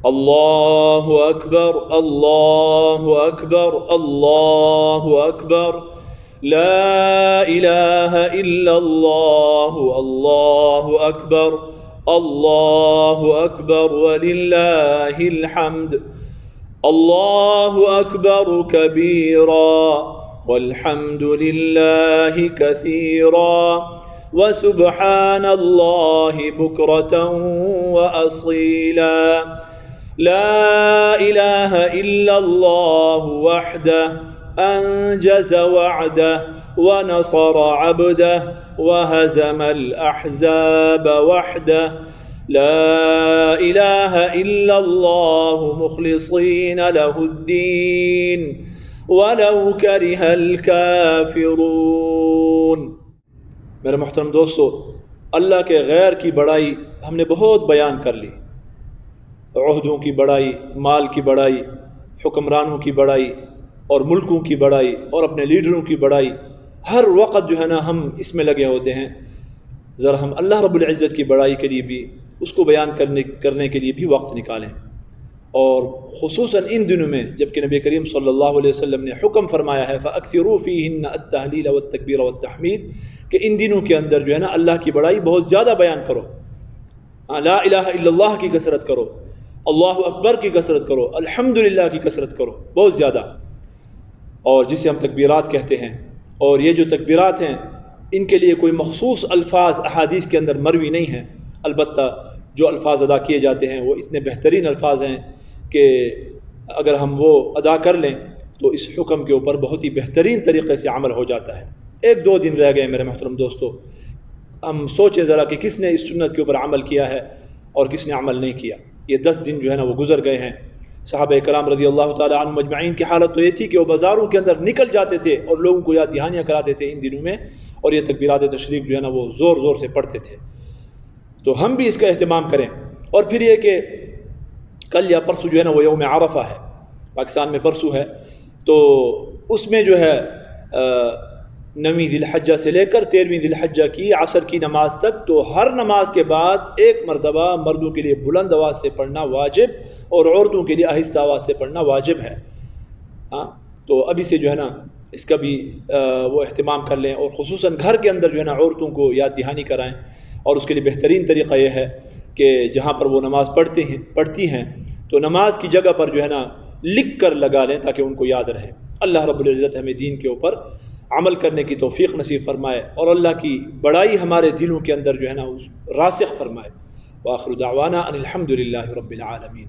اللہ اکبر اللہ اکبر اللہ اکبر لا الہ الا اللہ اللہ اکبر اللہ اکبر وللہ الحمد اللہ اکبر کبیرا والحمد للہ کثیرا وسبحان اللہ بکرة وأصیلا لا الہ الا اللہ وحدہ انجز وعدہ ونصر عبدہ وہزم الاحزاب وحدہ لا الہ الا اللہ مخلصین لہ الدین ولو کرہ الکافرون۔ میرے محترم دوستو، اللہ کے غیر کی بڑائی ہم نے بہت بیان کر لی، عہدوں کی بڑائی، مال کی بڑائی، حکمرانوں کی بڑائی اور ملکوں کی بڑائی اور اپنے لیڈروں کی بڑائی، ہر وقت جو ہے نا ہم اس میں لگے ہوتے ہیں۔ ذرا ہم اللہ رب العزت کی بڑائی کے لیے بھی، اس کو بیان کرنے کے لیے بھی وقت نکالیں، اور خصوصاً ان دنوں میں جب کہ نبی کریم صلی اللہ علیہ وسلم نے حکم فرمایا ہے فَأَكْثِرُوا فِيهِنَّ التَّهْلِيلَ وَالتَّكْبِيرَ وَالتَّحْمِيدَ کہ ان دنوں کے اندر جو ہے نا اللہ کی بڑائی بہت زیادہ بیان کرو، لا الہ الا اللہ کی کثرت کرو، اللہ اکبر کی کثرت کرو، الحمدللہ کی کثرت کرو بہت زیادہ، اور جسے ہم تکبیرات کہتے ہیں۔ اور یہ جو تکبیرات ہیں ان کے لیے کوئی مخصوص الفاظ احادیث کے اندر مروی نہیں ہیں، البتہ جو الفاظ ادا کیے جاتے ہیں وہ اتنے بہترین الفاظ ہیں کہ اگر ہم وہ ادا کر لیں تو اس حکم کے اوپر بہت ہی بہترین طریقے سے عمل ہو جاتا ہے۔ ایک دو دن رہ گئے میرے محترم دوستو، ہم سوچیں ذرا کہ کس نے اس سنت کے اوپر عمل کیا ہے اور کس نے عمل نہیں کیا۔ یہ 10 دن جو ہے نا وہ گزر گئے ہیں۔ صحابہ کرام رضی اللہ تعالیٰ عنہم اجمعین کی حالت تو یہ تھی کہ وہ بازاروں کے اندر نکل جاتے تھے اور لوگوں کو یاد دہانیاں کراتے تھے ان دنوں میں، اور یہ تکبیرات تشریق جو ہے نا وہ زور زور سے پڑھتے تھے۔ تو ہم بھی اس کا اہتمام کریں۔ اور پھر یہ کہ کل یا پرسوں جو ہے نا وہ یوم عرفہ ہے، پاکستان میں پرسوں ہے، تو اس میں جو ہے 9ویں ذی الحجہ سے لے کر 13ویں ذی الحجہ کی عصر کی نماز تک، تو ہر نماز کے بعد ایک مرتبہ مردوں کے لیے بلند آواز سے پڑھنا واجب اور عورتوں کے لیے آہستہ آواز سے پڑھنا واجب ہے۔ ہاں، تو ابھی سے جو ہے نا اس کا بھی وہ اہتمام کر لیں، اور خصوصاً گھر کے اندر جو ہے نا عورتوں کو یاد دہانی کرائیں۔ اور اس کے لیے بہترین طریقہ یہ ہے کہ جہاں پر وہ نماز پڑھتی ہیں تو نماز کی جگہ پر جو ہے نا لکھ کر لگا لیں تاکہ ان کو یاد رہے۔ اللہ رب العزت ہمیں دین کے اوپر عمل کرنے کی توفیق نصیب فرمائے، اور اللہ کی بڑائی ہمارے دلوں کے اندر جو ہے نا راسخ فرمائے۔ وآخر دعوانا ان الحمد للہ رب العالمین۔